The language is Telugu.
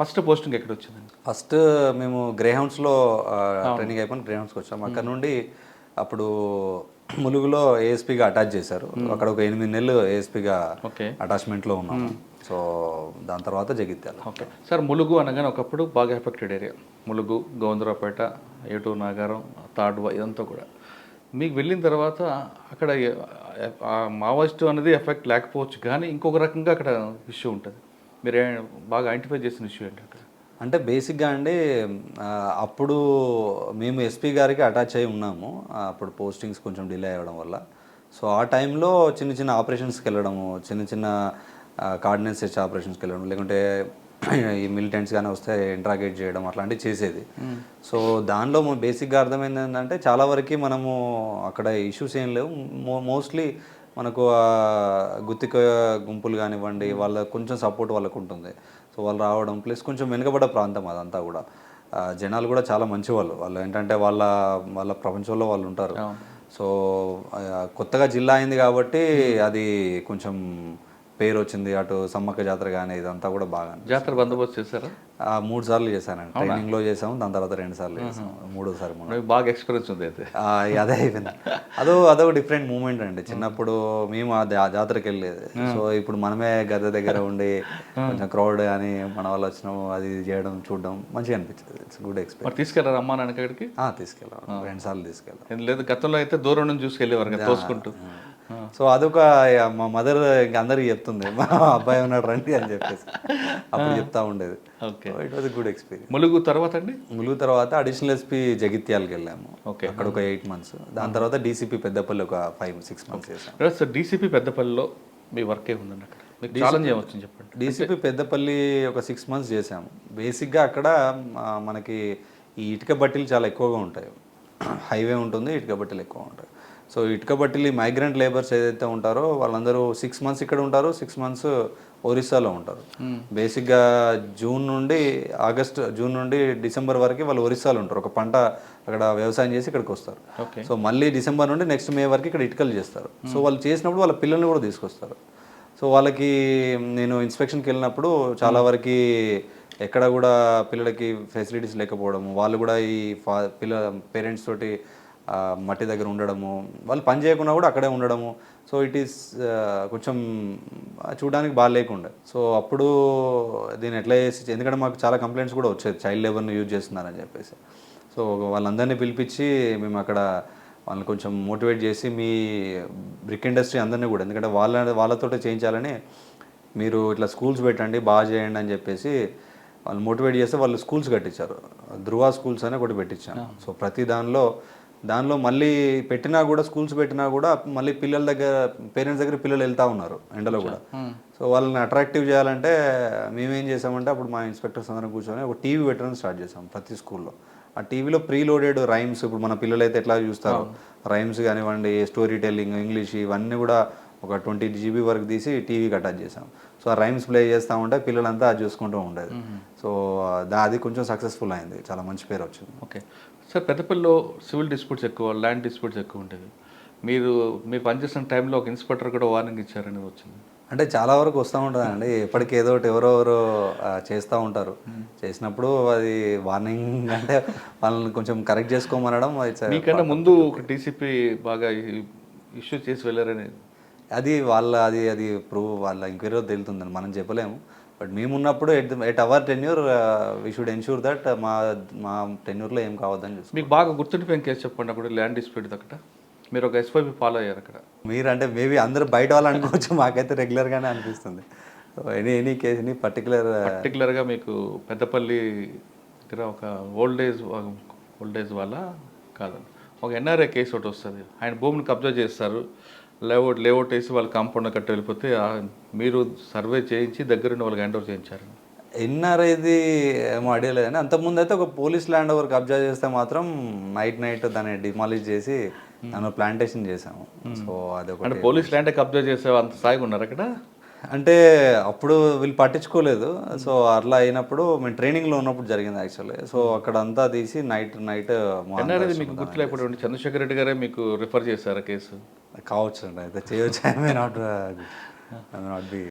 First posting ఎక్కడొచ్చిందండి? ఫస్ట్ మేము గ్రేహౌండ్స్‌లో అవును. ట్రైనింగ్ అయిపోయిన గ్రేహౌండ్స్‌కి వచ్చాము. అక్కడ నుండి అప్పుడు ములుగులో ఏఎస్పీగా అటాచ్ చేశారు. అక్కడ ఒక 8 నెలలు ఏఎస్పీగా ఓకే. అటాచ్‌మెంట్‌లో ఉన్నాము. సో, దాని తర్వాత జగిత్యాల. ఓకే. సార్ ములుగు అనగానే ఒకప్పుడు బాగా ఎఫెక్టెడ్ ఏరియా. ములుగు, గోవిందరావుపేట, ఏటూరు నాగారం, తాడ్వా ఇదంతా కూడా. మీకు వెళ్ళిన తర్వాత అక్కడ మావోయిస్టు అనేది ఎఫెక్ట్ లేకపోవచ్చు కానీ ఇంకొక రకంగా అక్కడ ఇష్యూ ఉంటది. మీరే బాగా ఐడెంటిఫై చేసిన ఇష్యూ ఏంటి అక్కడ? అంటే బేసిక్‌గా అండి అప్పుడు మేము ఎస్పీ గారికి అటాచ్ అయ్యి ఉన్నాము. అప్పుడు పోస్టింగ్స్ కొంచెం డిలే అవ్వడం వల్ల. సో, ఆ టైంలో చిన్న చిన్న ఆపరేషన్స్‌కెళ్ళడము, చిన్న చిన్న కార్డినెన్స్ సెర్చ్ ఆపరేషన్స్‌కెళ్ళడం, లేకుంటే ఈ మిలిటెంట్స్ గాని వస్తే ఇంట్రాగేట్ చేయడం అట్లాంటివి చేసేది. సో, దానిలో బేసిక్‌గా అర్థమైంది ఏంటంటే చాలా వరకి మనము అక్కడ ఇష్యూస్ ఏం లేవు. మోస్ట్‌లీ మనకు గుత్తిక గుంపులు కానివ్వండి, వాళ్ళ కొంచెం సపోర్ట్ వాళ్ళకుంటుంది. సో, వాళ్ళు రావడం ప్లస్ కొంచెం వెనుకబడ్డ ప్రాంతం అదంతా గూడా. జనాలు గూడా చాలా మంచివాళ్ళు. వాళ్ళు ఏంటంటే వాళ్ళ వాళ్ళ ప్రపంచంలో వాళ్ళు ఉంటారు. అవును. సో, కొత్తగా జిల్లా అయింది గాబట్టి అది కొంచెం పేరొచ్చింది. అటు సమ్మక్క జాతర గాని ఇదంతా గూడా బాగా జాతర అనిపిస్తుంది. బందోబస్తు చేశారా? 3 సార్లు చేశానండి. అవునా? ట్రైనింగ్‌లో చేసాము. దాని తర్వాత 2 సార్లు చేసాము. మూడోసారి మొన్న. మీకు బాగా ఎక్స్‌పీరియన్స్ ఉంది అయితే. అదే అయిపోయింది. అదొక డిఫరెంట్ మూమెంట్ అండి. చిన్నప్పుడు మేము ఆ జాతరకెళ్ళేది. సో, ఇప్పుడు మనమే గద్దె దగ్గర ఉండి కొంచెం క్రౌడ్ గాని మన వాళ్ళు వచ్చినాము అది ఇది చేయడం, చూడడం మంచిగా అనిపించేది. ఇట్స్ గుడ్ మరి ఎక్స్‌పీరియన్స్. తీసుకెళ్లారా అమ్మా నాన్న అక్కడికి? తీసుకెళ్ళాం. 2 సార్లు తీసుకెళ్ళాం. ఏం లేదు గతంలో అయితే దూరం నుంచి చూసుకెళ్ళేవారు కదా తోసుకుంటూ. సో, అదొక మా మదర్ ఇంక అందరికి చెప్తుంది. మా అబ్బాయి ఉన్నాడు రండి అని చెప్పేసి. అప్పుడు చెప్తా ఉండేది. Okay. So, it was a good experience. Mulugu తర్వాత అండి? ములుగు తర్వాత అడిషనల్ ఎస్పీ జగిత్యాలకి వెళ్ళాము. ఓకే. అక్కడ ఒక 8 మంత్స్. దాని తర్వాత డీసీపీ పెద్దపల్లి ఒక 5-6 మంత్స్ చేశాము. సార్ డీసీపీ పెద్దపల్లిలో మీ వర్క్ ఏముందండి అక్కడ? మీకు ఛాలెంజ్ ఏమొచ్చింది చెప్పండి. డీసీపీ పెద్దపల్లి ఒక 6 మంత్స్ చేశాము. బేసిక్‌గా అక్కడ మనకి ఈ ఇటుక బట్టీలు చాలా ఎక్కువగా ఉంటాయి. హైవే ఉంటుంది, ఇటుక బట్టీలు ఎక్కువ ఉంటాయి. సో, ఇటుక బట్టీలు మైగ్రెంట్ లేబర్స్ ఏదైతే ఉంటారో వాళ్ళందరూ 6 మంత్స్ ఇక్కడ ఉంటారు, 6 మంత్స్ ఒరిస్సాలో ఉంటారు. బేసిక్‌గా జూన్ నుండి డిసెంబర్ వరకు వాళ్ళు ఒరిస్సాలో ఉంటారు. ఒక పంట అక్కడ వ్యవసాయం చేసి ఇక్కడికి వస్తారు. ఓకే. సో, మళ్ళీ డిసెంబర్ నుండి నెక్స్ట్ మే వరకు ఇక్కడ ఇటుకలు చేస్తారు. సో, వాళ్ళు చేసినప్పుడు వాళ్ళ పిల్లల్ని కూడా తీసుకొస్తారు. సో, వాళ్ళకి నేను ఇన్స్పెక్షన్‌కి వెళ్ళినప్పుడు చాలా వరకు ఎక్కడ కూడా పిల్లలకి ఫెసిలిటీస్ లేకపోవడము, వాళ్ళు కూడా ఈ పేరెంట్స్ తోటి మట్టి దగ్గర ఉండడము, వాళ్ళు పని చేయకుండా కూడా అక్కడే ఉండడము. సో, ఇట్ ఈస్ కొంచెం చూడడానికి బాగా లేకుండే. సో, అప్పుడు దీన్ని ఎట్లా చేసి, ఎందుకంటే మాకు చాలా కంప్లైంట్స్ కూడా వచ్చేది చైల్డ్ లేబర్ని యూజ్ చేస్తున్నారని చెప్పేసి. సో, వాళ్ళందరినీ పిలిపించి మేము అక్కడ వాళ్ళని కొంచెం మోటివేట్ చేసి మీ బ్రిక్ ఇండస్ట్రీ అందరినీ కూడా, ఎందుకంటే వాళ్ళతోటే చేయించాలని, మీరు ఇట్లా స్కూల్స్ పెట్టండి బాగా చేయండి అని చెప్పేసి వాళ్ళు మోటివేట్ చేస్తే వాళ్ళు స్కూల్స్ కట్టించారు. ధృవ స్కూల్స్ అని ఒకటి పెట్టించాను. సో, ప్రతి దానిలో మళ్ళీ పెట్టినా కూడా, స్కూల్స్ పెట్టినా కూడా మళ్ళీ పేరెంట్స్ దగ్గర పిల్లలు వెళ్తూ ఉన్నారు ఎండలో కూడా. సో, వాళ్ళని అట్రాక్టివ్ చేయాలంటే మేమేం చేసామంటే అప్పుడు మా ఇన్స్పెక్టర్స్ అందరం కూర్చొని ఒక టీవీ పెట్టడం స్టార్ట్ చేసాం ప్రతి స్కూల్లో. ఆ టీవీలో ప్రీలోడెడ్ రైమ్స్, ఇప్పుడు మన పిల్లలైతే ఎట్లా చూస్తారో రైమ్స్ కానివ్వండి, స్టోరీ టెల్లింగ్, ఇంగ్లీష్ ఇవన్నీ కూడా ఒక 20 GB వరకు తీసి టీవీకి అటాచ్ చేసాం. సో, ఆ రైమ్స్ ప్లే చేస్తూ ఉంటే పిల్లలంతా అది చూసుకుంటూ ఉండేది. సో, అది కొంచెం సక్సెస్ఫుల్ అయింది. చాలా మంచి పేరు వచ్చింది. ఓకే. సార్ పెద్దపల్లిలో సివిల్ డిస్ప్యూట్స్ ఎక్కువ, ల్యాండ్ డిస్ప్యూట్స్ ఎక్కువ ఉండేవి. మీరు పనిచేసిన టైంలో ఒక ఇన్స్పెక్టర్ కూడా వార్నింగ్ ఇచ్చారని వచ్చింది. అంటే చాలా వరకు వస్తూ ఉంటుందండి. ఎప్పటికీ ఏదో ఒకటి ఎవరెవరో చేస్తూ ఉంటారు. చేసినప్పుడు అది వార్నింగ్ అంటే వాళ్ళని కొంచెం కరెక్ట్ చేసుకోమనడం. మీకన్నా ముందు ఒక డీసీపీ బాగా ఇష్యూ చేసి వెళ్ళారని అది అది వాళ్ళ ఎంక్వైరీలో తెలుతుందండి, మనం చెప్పలేము. బట్ మేమున్నప్పుడు at our tenure we should ensure that మా టెన్యూర్లో ఏం కావద్దని చూస్తాం. మీకు బాగా గుర్తుండిపోయిన కేసు చెప్పండి అప్పుడు ల్యాండ్ డిస్ప్యూట్ అక్కడ. మీరు ఒక ఎస్వైపీ ఫాలో అయ్యారు అక్కడ. మీరంటే మేబీ అందరూ బయట వాళ్ళు అనుకోవచ్చు, మాకైతే రెగ్యులర్గానే అనిపిస్తుంది. ఎనీ కేసు ఎనీ పర్టికులర్గా మీకు పెద్దపల్లి దగ్గర ఒక ఓల్డ్ ఏజ్ వాళ్ళ కాదండి, ఒక ఎన్ఆర్ఐ కేసు ఒకటి వస్తుంది. ఆయన భూమిని కబ్జా చేస్తారు, లేఅవుట్ వేసి వాళ్ళు కాంపౌండ్ కట్టి వెళ్ళిపోతే మీరు సర్వే చేయించి దగ్గరుండి వాళ్ళకి హ్యాండ్ ఓవర్ చేయించారు. ఎన్ఆర్ఐది ఏమో ఐడియా లేదండి. అంతకుముందు అయితే ఒక పోలీస్ ల్యాండ్ ఓవర్ కబ్జా చేస్తే మాత్రం నైట్ దాన్ని డిమాలిష్ చేసి దాన్ని ప్లాంటేషన్ చేసాము. సో, అదొక అంటే పోలీస్ ల్యాండ్ కబ్జా చేసే అంత స్థాయిగా ఉన్నారు అక్కడ. అంటే అప్పుడు వీళ్ళు పట్టించుకోలేదు. సో, అట్లా అయినప్పుడు మేము ట్రైనింగ్లో ఉన్నప్పుడు జరిగింది యాక్చువల్లీ. సో, అక్కడ అంతా తీసి నైట్ ఎన్ఆర్ఐది మీకు గుర్తులేకపోతే చంద్రశేఖర్ రెడ్డి గారే మీకు రిఫర్ చేశారు కేసు. కావచ్చు అండి, అయితే చేయవచ్చు. I may not be